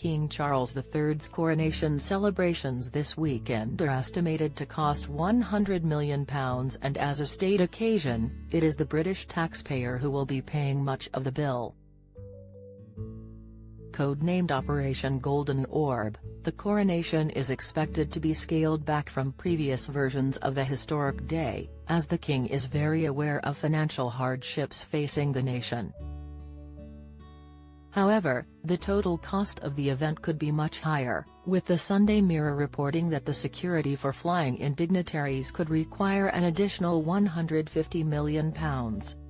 King Charles III's coronation celebrations this weekend are estimated to cost £100 million, and as a state occasion, it is the British taxpayer who will be paying much of the bill. Codenamed Operation Golden Orb, the coronation is expected to be scaled back from previous versions of the historic day, as the king is very aware of financial hardships facing the nation. However, the total cost of the event could be much higher, with the Sunday Mirror reporting that the security for flying-in dignitaries could require an additional £150 million,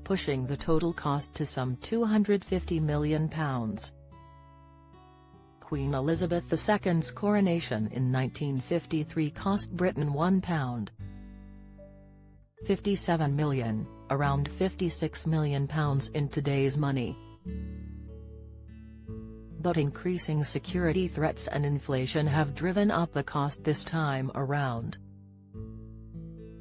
pushing the total cost to some £250 million. Queen Elizabeth II's coronation in 1953 cost Britain £57 million, around £56 million in today's money. But increasing security threats and inflation have driven up the cost this time around.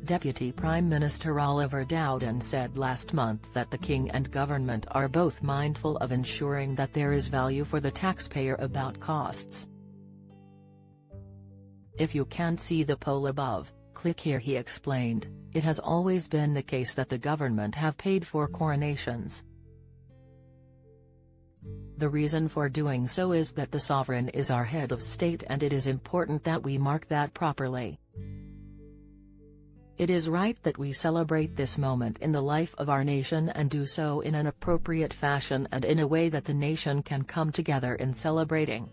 Deputy Prime Minister Oliver Dowden said last month that the King and government are both mindful of ensuring that there is value for the taxpayer about costs. "If you can't see the poll above, click here," he explained. "It has always been the case that the government have paid for coronations. The reason for doing so is that the sovereign is our head of state, and it is important that we mark that properly. It is right that we celebrate this moment in the life of our nation and do so in an appropriate fashion and in a way that the nation can come together in celebrating."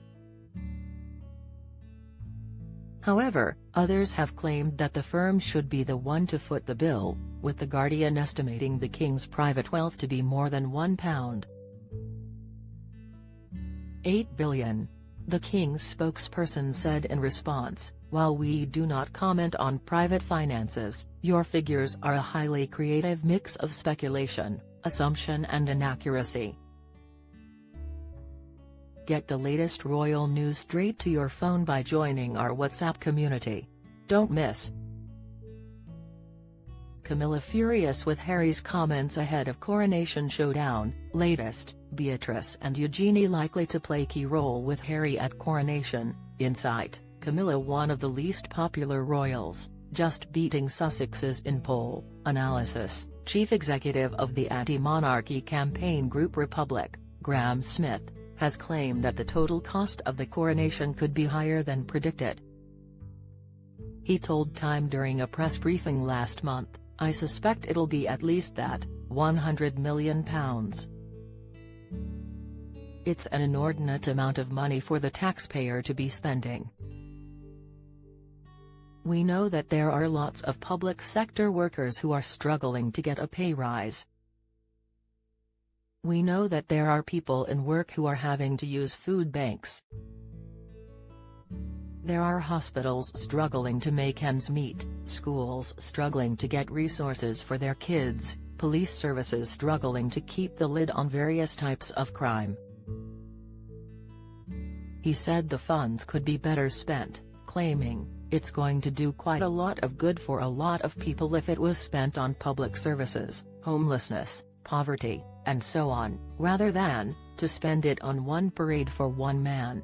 However, others have claimed that the firm should be the one to foot the bill, with The Guardian estimating the King's private wealth to be more than £1.8 billion. The King's spokesperson said in response, "While we do not comment on private finances, your figures are a highly creative mix of speculation, assumption and inaccuracy." Get the latest royal news straight to your phone by joining our WhatsApp community. Don't miss. Camilla furious with Harry's comments ahead of coronation showdown. Latest, Beatrice and Eugenie likely to play key role with Harry at coronation. Insight, Camilla one of the least popular royals, just beating Sussexes in poll. Analysis, Chief Executive of the anti-monarchy campaign group Republic, Graham Smith, has claimed that the total cost of the coronation could be higher than predicted. He told Time during a press briefing last month, "I suspect it'll be at least that, £100 million. It's an inordinate amount of money for the taxpayer to be spending. We know that there are lots of public sector workers who are struggling to get a pay rise. We know that there are people in work who are having to use food banks. There are hospitals struggling to make ends meet, schools struggling to get resources for their kids, police services struggling to keep the lid on various types of crime." He said the funds could be better spent, claiming, "It's going to do quite a lot of good for a lot of people if it was spent on public services, homelessness, poverty, and so on, rather than to spend it on one parade for one man."